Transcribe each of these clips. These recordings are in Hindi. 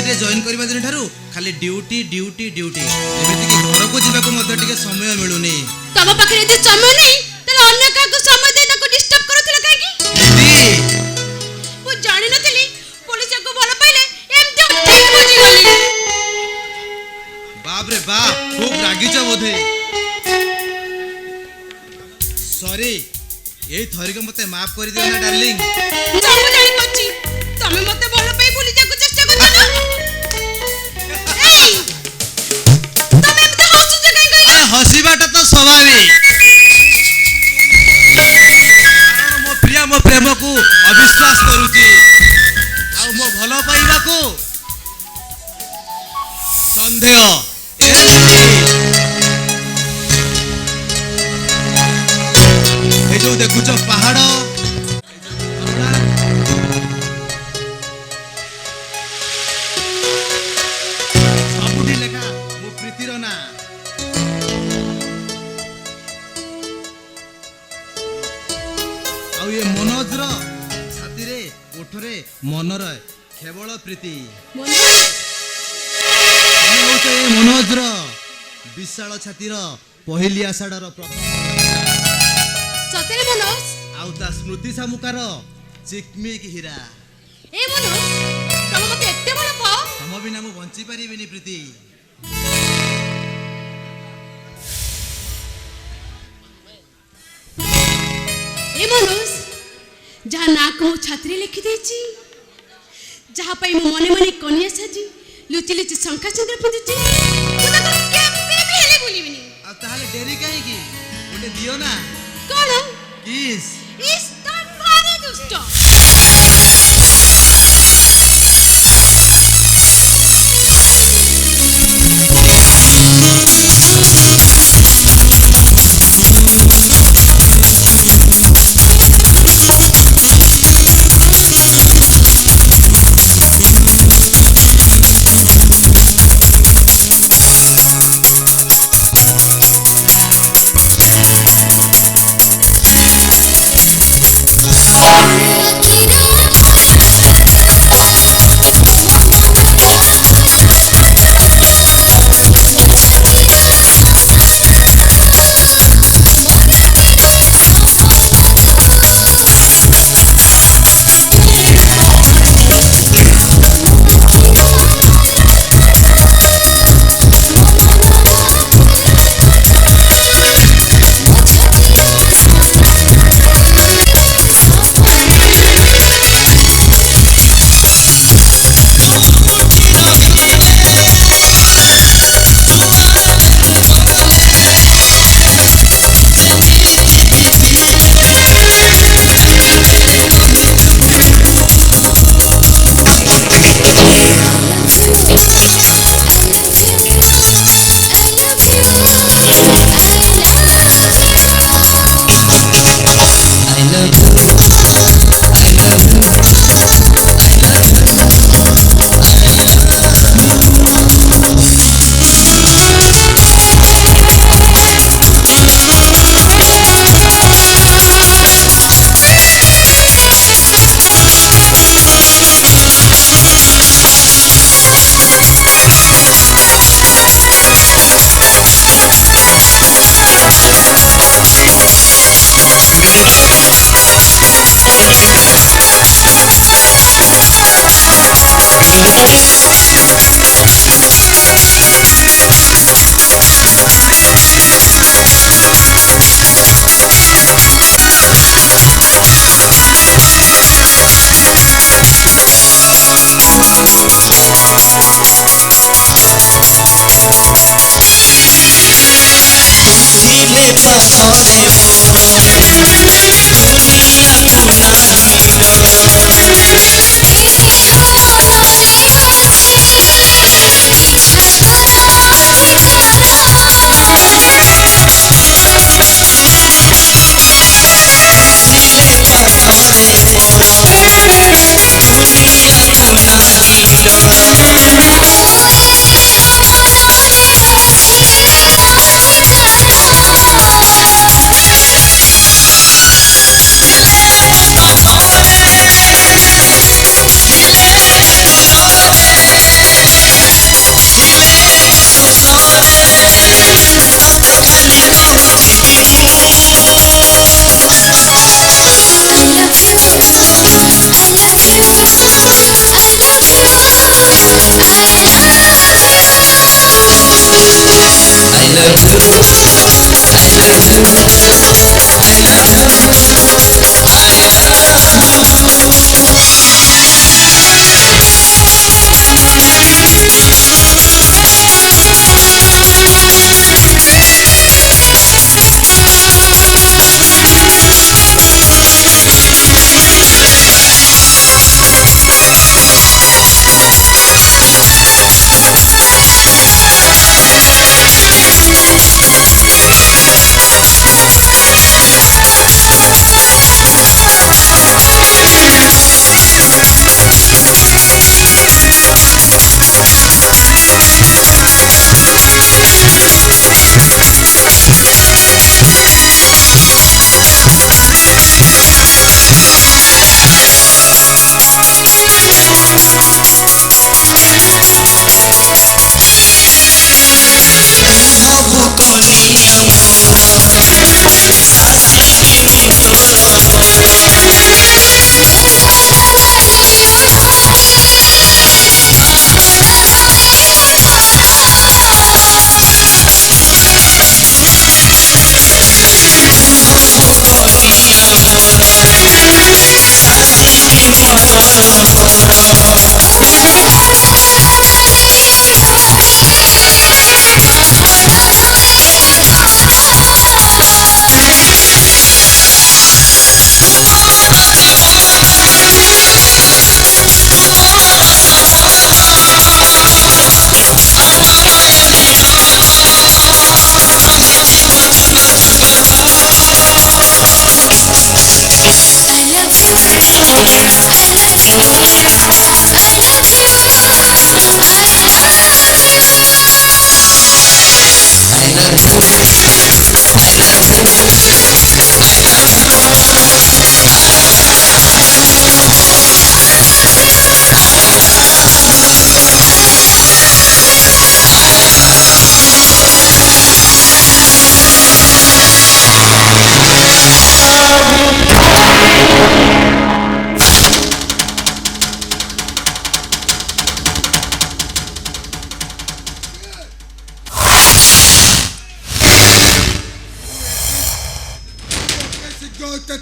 रे जॉइन करबा दिन ठारू खाली ड्यूटी ड्यूटी ड्यूटी एमिति कि घर को जीवा को मते टिके समय मिलुनी तम पाखरे जे समय नहीं तले अन्य का को समय दे ताको डिस्टर्ब करथले काहे की दीदी वो जानि नथिली पुलिस को भलो पाइले एमते ठीक बुझी गली बाप रे बाप खूब रागीच बोधे सॉरी ए थरी को मते माफ कर दियो ना डार्लिंग सब जानि पची तमे मते भलो पाई भूली जाको चेष्टा करछ ना एई तमे एमते हसु जे काहे गई हसीबाटा तो स्वाभाविक कारण मो प्रिया मो प्रेम को अविश्वास करूची आ मो भलो पाइबा को संदेह ए जो देखुछ पहाड़ सबुठी लेखा मो प्रीतिर ना आउ ये मनोज रो छाती रे ओठरे मनर केवल प्रीति मनोज रो विशाल छाती रो पहली आषाढ़ रो सतेरे मनोज आउ ता स्मृति सामुकार चिकमिक हीरा ए मनोज तम मते एते भलो पाओ हम बिना मु बंची परिबिनी प्रीति ए मनोज जहाँ ना को छात्री लिखि देछि जहाँ पाई मो मने मने कन्या साजी लुचि लुचि शंखा चंद्र पुजुछि तो ताको केबे भी हेले भूलिबिनी आ ताहाले डेरी काहे की ओटे दियो ना कोन किस इस तम भारी दुष्ट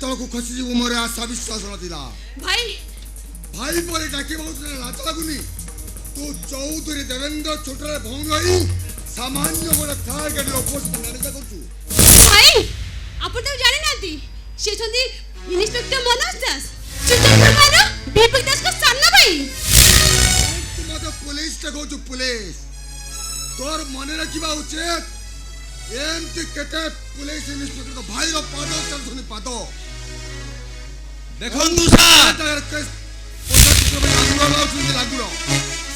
ତଳକୁ ଖସିଯିବୁ ମୋର ଆଶା ବିଶ୍ୱାସ ନଥିଲା। ଭାଇ ଭାଇ ପରେ ଡାକି ବହୁତ ଲାଜ ଲାଗୁନି? ତୁ ଚୌଧୁରୀ ଦେବେନ୍ଦ୍ର ଛୋଟରେ ଭଉଣୀ ହୋଇ ସାମାନ୍ୟ ଗୋଟେ ଥାର୍ଡ ଗାଡ଼ିର ଅପୋଜିଟ୍ ମ୍ୟାନେଜର କରୁଛୁ। ଭାଇ ଆପଣ ତାକୁ ଜାଣିନାହାନ୍ତି? ସେ ଅଛନ୍ତି ଇନ୍ସପେକ୍ଟର ମନୋଜ ଦାସ, ସୁଚନ୍ଦ୍ରପାର ବିପିକ ଦାସଙ୍କ ସାନ ଭାଇ। ତୁ ମତେ ପୁଲିସଟା କହୁଛୁ? ପୁଲିସ ତୋର ମନେ ରଖିବା ଉଚିତ। ଏମିତି କେତେ ପୁଲିସ ଇନ୍ସପେକ୍ଟର ଭାଇର ପାଦ ଚାଲୁଛନ୍ତି ପାଦ। ଦେଖନ୍ତୁ ସାର୍,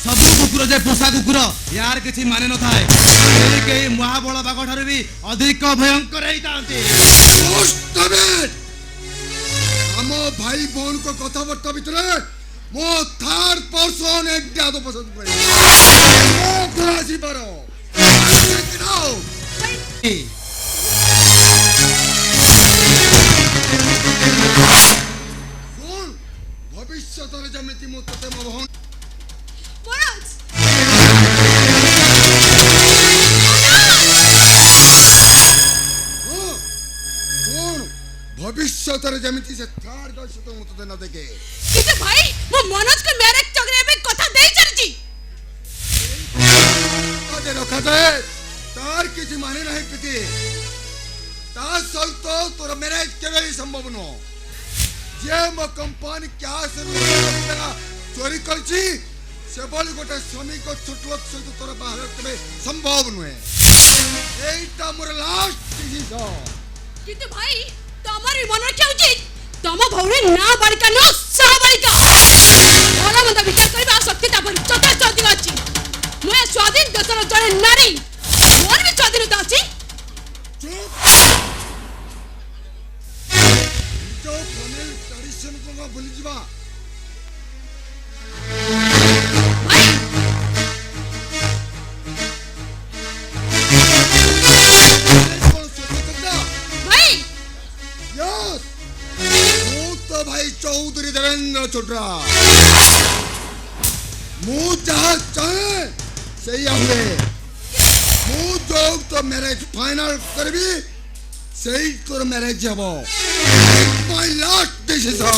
ସବୁ କୁକୁର ଯେ ପୋଷା କୁକୁର ୟାର କିଛି ମାନେ ନଥାଏ। କେହି ମହାବଳ ବାଘ ଠାରୁ ବି ଅଧିକ ଭୟଙ୍କର ହେଇଥାନ୍ତି। ଆମ ଭାଇ ଭଉଣୀଙ୍କ କଥାବାର୍ତ୍ତା ଭିତରେ ମୋ ଥାର୍ଡ ପର୍ସନ ଏକ୍ଟ ପସନ୍ଦ କରି ଆସିପାର। ଭବିଷ୍ୟତରେ ଯେମିତି ମୁଁ ତତେ ମୋ ଭଉଣୀ ମନୋଜ ଭବିଷ୍ୟତରେ ଯେମିତି ସେ ଥାର୍ଡ ଗାର୍ଲ ସହିତ ମୁଁ ତତେ ନ ଦେଖେ। କିନ୍ତୁ ଭାଇ ମୁଁ ମନୋଜକୁ ମ୍ୟାରେଜ ଚକ୍ରରେ ଏବେ କଥା ଦେଇ ଚାଲିଛି। ରଖାଯାଏ ତାର କିଛି ମାନେ ନାହିଁ ପ୍ରୀତି। ତା ସହିତ ତୋର ମ୍ୟାରେଜ କେବେ ବି ସମ୍ଭବ ନୁହଁ। ଯେ ମୋ କମ୍ପାନୀ କ୍ୟାସ୍ ଚୋରି କରିଛି ସେଭଳି ଗୋଟେ ଶ୍ରମିକ ଛୋଟ ଲୋକ ସହିତ ତୋର ବାହାଘର କେବେ ସମ୍ଭବ ନୁହେଁ। ଏଇଟା ମୋର ଲାଷ୍ଟ ଡିସିସନ। କିନ୍ତୁ ଭାଇ ତମର ବି ମନେ ରଖିବା ଉଚିତ, ତମ ଭଉଣୀ ନା ବାଳିକା ନୁହଁ ସହବାଳିକା। ଭଲ ମନ୍ଦ ବିଚାର କରିବା ଶକ୍ତି ତା ପରେ ଯଥେଷ୍ଟ ଅଧିକ ଅଛି। ମୁଁ ଏ ସ୍ୱାଧୀନ ଦେଶର ଜଣେ ନାରୀ, ମୋର ବି ସ୍ୱାଧୀନତା ଅଛି। ଭୁଲିଯିବା भाई चौधरी देवेंद्र छोटरा मु जहा चाहे सही हुए मु जो तो मैरिज फाइनल करबी सही तोर मैरिज हबो। My last decision.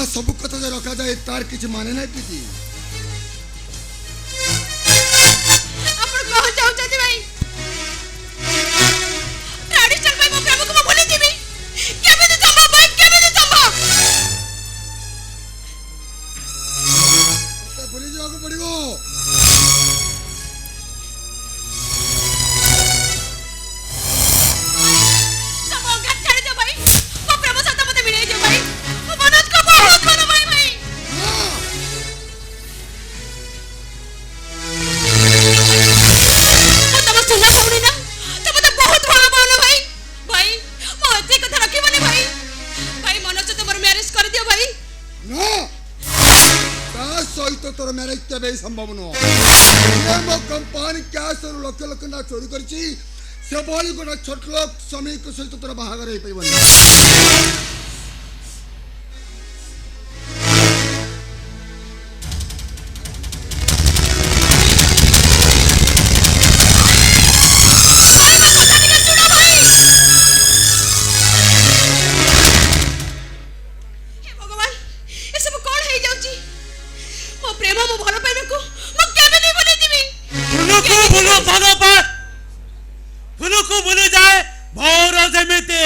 सब कथा रखा जाए तार किसी माने नहीं प्रीति। अपन कह जाउछथि भाई ट्रेडिशनल भाई मो प्रेम को भूली जीवी केबे दे संभव भाई केबे दे संभव तो भूली जाओ को पड़िबो। सब गट छाड़ दे भाई मो प्रेम साथ मते मिले दे भाई मो मनोज को बहुत बड़ा भाई भाई तोर मैरिज केबे संभव न। मो कंपनी कैश लक्ष लक्ष ना चोरी करछि से बोली गोटा छोट लोक श्रमिक सहित तोर बाहागर हे परिबनी। ପ୍ରେମ ମୋ ଭଲ ପାଇବାକୁ ମୁଁ କେମିତି ଭୁଲିଯିବି? ଫୁଲକୁ ଫୁଲ ଭଲ ପାଏ, ଫୁଲକୁ ଭୁଲିଯାଏ ଭौर ଯେମିତି।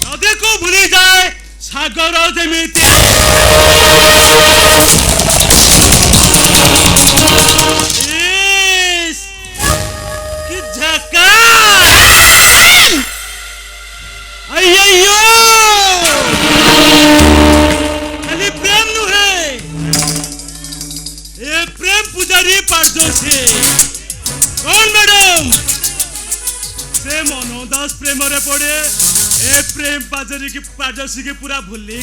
ନଦୀକୁ ଭୁଲିଯାଏ ସାଗର ଯେମିତି। ଇସ୍, କି ଝାକାସ୍! अय्यो खाली प्रेम नुहे ए प्रेम पुजारी पारदोशी कौन मैडम प्रेम अनदास प्रेम रे पड़े ए प्रेम पाजरी की पाजसी की पूरा भूली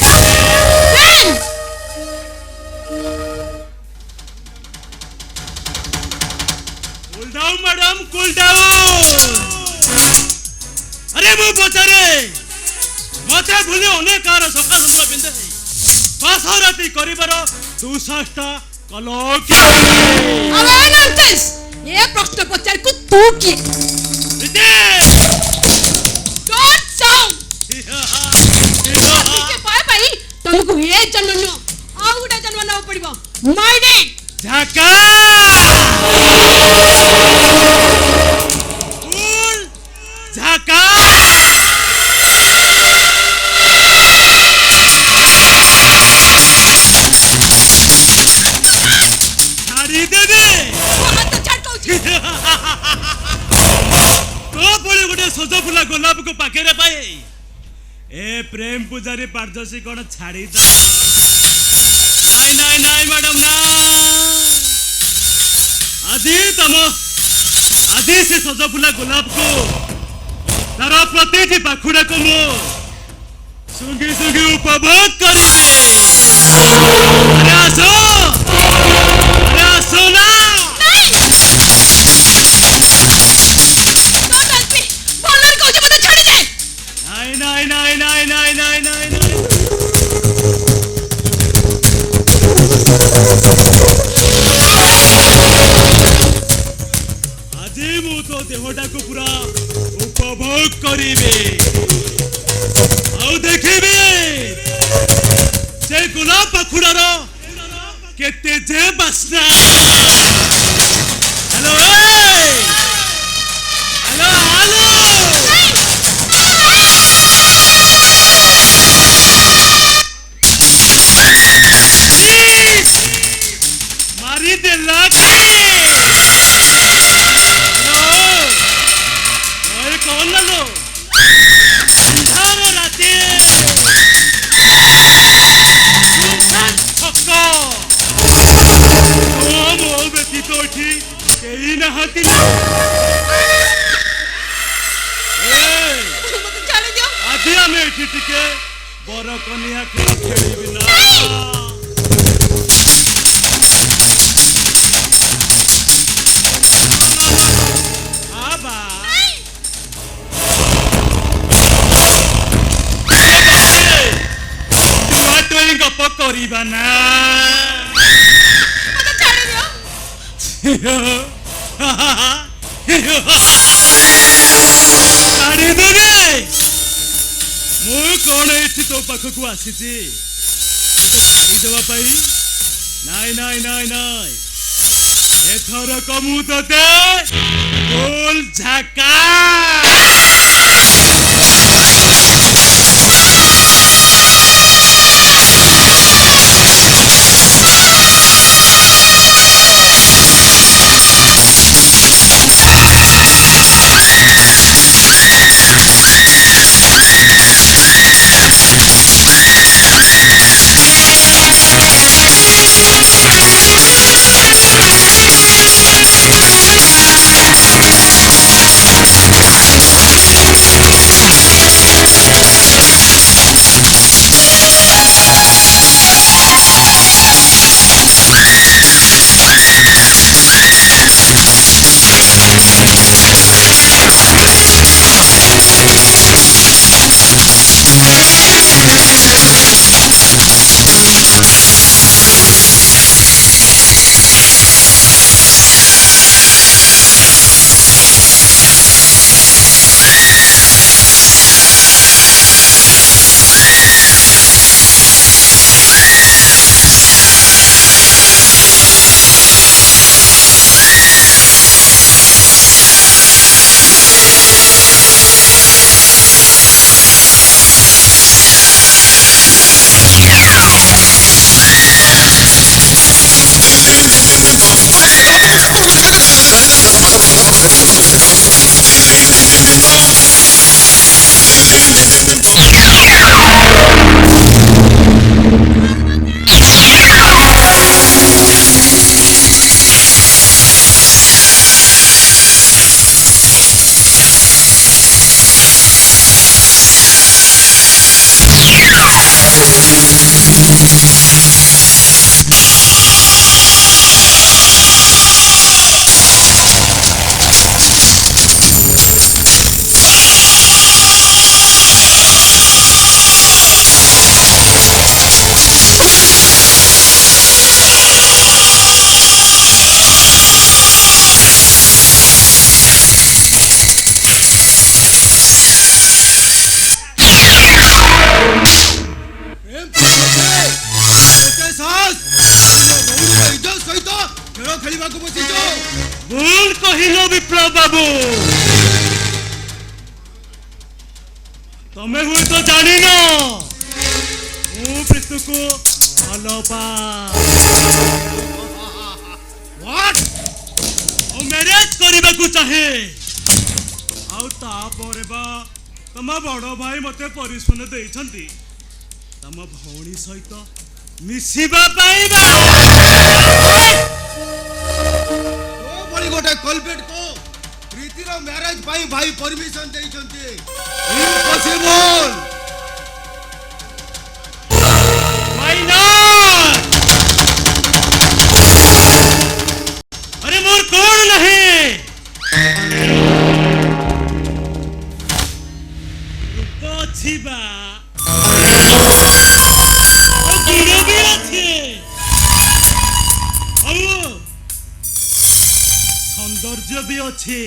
cool down madam cool down अरे मु पचारे मते भूली अनेक कार सफा सुतरा पिंधे बास राती करिबार दुसाष्टा कलक अबे नॉनसेंस ये प्रश्न पचार को तू की डोंट साउंड के पाए भाई तुमको ये जन्म न आ गुडा जन्म न पड़िबो माइंड इट झाका कूल झाका छाड़ी देबे हाथ छाड़ कहूची तो पड़ी गोटे सज फुला गोलाप को पाखे रे पाए ए प्रेम पुजारी पारदर्शी कौन छाड़ी द नाई नाई नाई मैडम ना आदि तम आदि से सज फुला गोलाप को तार प्रतिटी पाखुड़ा को मु सुंगी सुंगी उपभोग करी अरे आसो ना डोंट टच मी बोलर कहूची मते छाड़ी दे नाई नाई नाई नाई नाई नाई नाई नाई আজি মু তো দেহটাକୁ পুরা উপভোগ করিবে ଆଉ ଦେଖିବି ସେ ଗୋଲାପ ପାଖୁଡାର କେତେ ଯେ ବାସ୍ନା ହ୍ୟାଲୋ ହ୍ୟାଲୋ ହ୍ୟାଲୋ ମାରିଦେଲା ओए कौन लगो अंधार राते सुनसान छक्का ओ मो व्यतीत एठी केही नाहाती ना मते छाड़ी दियो आदि आमे एठी टिके बर कनिया खेल खेलिबि ना आबा टुआ गप करिबा ना मते छाड़ी दियो ଛାଡ଼ି ଦେବେ ମୁଁ କଣ ଏଠି ତୋ ପାଖକୁ ଆସିଛି ଛାଡ଼ିଦେବା ପାଇଁ ନାଇଁ ନାଇଁ ନାଇଁ ନାଇଁ ଏଥରକ ମୁଁ ତତେ ଗୋଲ ଝାକା बाबू तमे हुए तो जानी ना मु प्रीतु को भलो पा व्हाट ओ मैरिज करबा को चाहे आउ ता परे बा तम बड़ भाई मते परिश्रम देइछंती तम भौणी सहित मिसिबा पाइबा ओ बड़ी गोटे कलपेट को प्रीतिर मैरिज पाई भाई परमिशन देइछंती इम्पॉसिबल व्हाई नॉट अरे मोर कौन नहीं रूप छिबा ओ गुण भी अच्छे और सौंदर्य भी अच्छे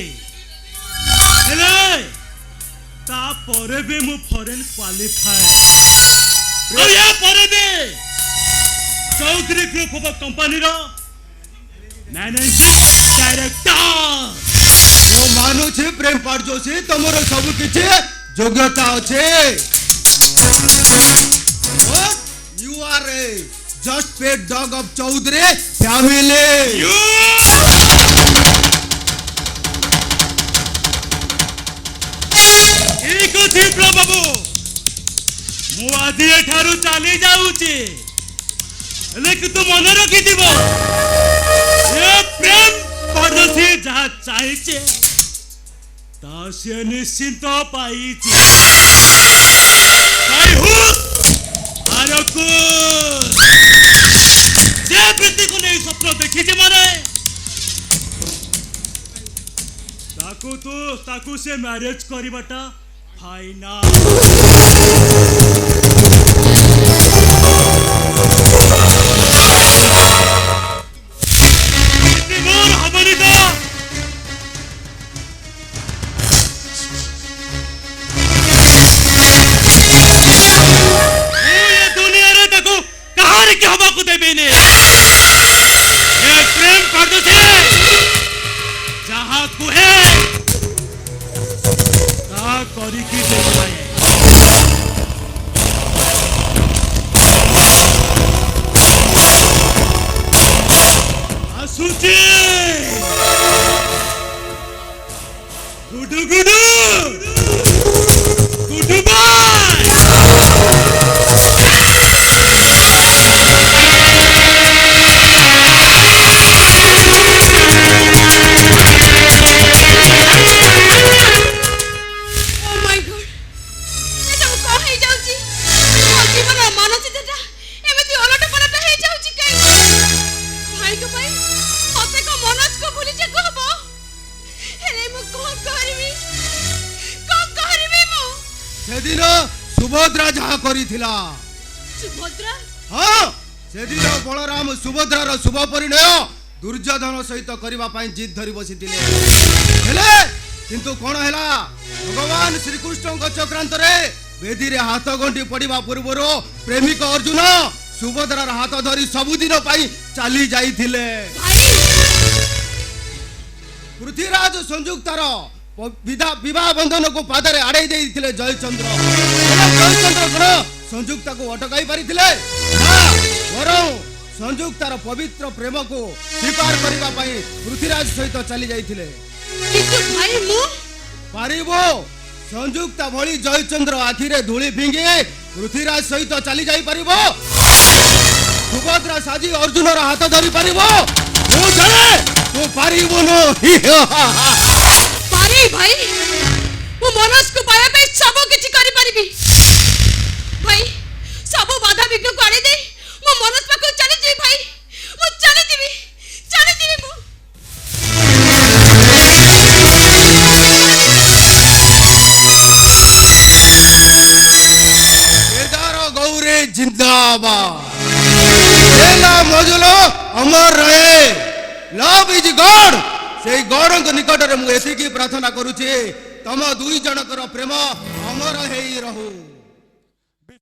हेले ता परे भी मु फॉरेन क्वालिफाई और या परे भी चौधरी ग्रुप ऑफ कंपनी रो मैनेजिंग डायरेक्टर ओ मानु छे प्रेम पाट जोशी तमरो सब किछि योग्यता अछि what you are a just pet dog of Chaudhary family you एक दीप्र बाबू मु आदि एठारु चली जाउची लेकिन तू मन रखी दिबो ए प्रेम पड़ोसी जहाँ चाहिए ता से निश्चिंत पाइची भाई हूँ आरको जे प्रीति को नहीं स्वप्न देखी जे मारे ताकू से मैरिज करिबाटा फाइनल मोर हबनी तो ये दुनिया रे ताकू कहानी के हवा को देबे ने ये प्रेम कर दो से जहां कुहे ता करी की देखाए आसुची गुडू गुडू गुडू बाय सेदिन सुभद्रा जहाँ करी थिला सुभद्रा हाँ सेदिन बलराम सुभद्रार शुभ परिणय दुर्योधन सहित करबा पई जिद धरी बसिथिले हेले किंतु कोन हैला भगवान श्री कृष्ण चक्रांत रे वेदी रे हाथ गंठी पड़िबा पूर्वरो प्रेमिक अर्जुन सुभद्रार हाथ धरी सबुदिन पई चाली जाइथिले पृथ्वीराज संयुक्तार विवाह बंधन को पादरे आड़े देइथिले जयचंद्र जयचंद्र कोन संयुक्ता को अटकाई पारिथिले ना वरं संयुक्तार पवित्र प्रेम को स्वीकार करबा पई पृथ्वीराज सहित चली जाइथिले किंतु भाई मु पारिबो संयुक्ता भली जयचंद्र आखिरे धूली फिंगी पृथ्वीराज सहित चली जाई पारिबो सुभद्रा साजी अर्जुनर हाथ धरी पारिबो तू जाने तू पारिबो नो पारी भाई मु मनोज को पाया पे सब किछि करि परिबी भाई सब बाधा विघ्न को आड़े दे मु मनोज पाको चली जी भाई मु चली जीवी मु केदार गौरी जिंदाबाद एला मजुलो अमर रहे लव इज गॉड से गॉड निकट रे मु एतिकी प्रार्थना करूची तम दुई जनकर प्रेम अमर हेई रहू।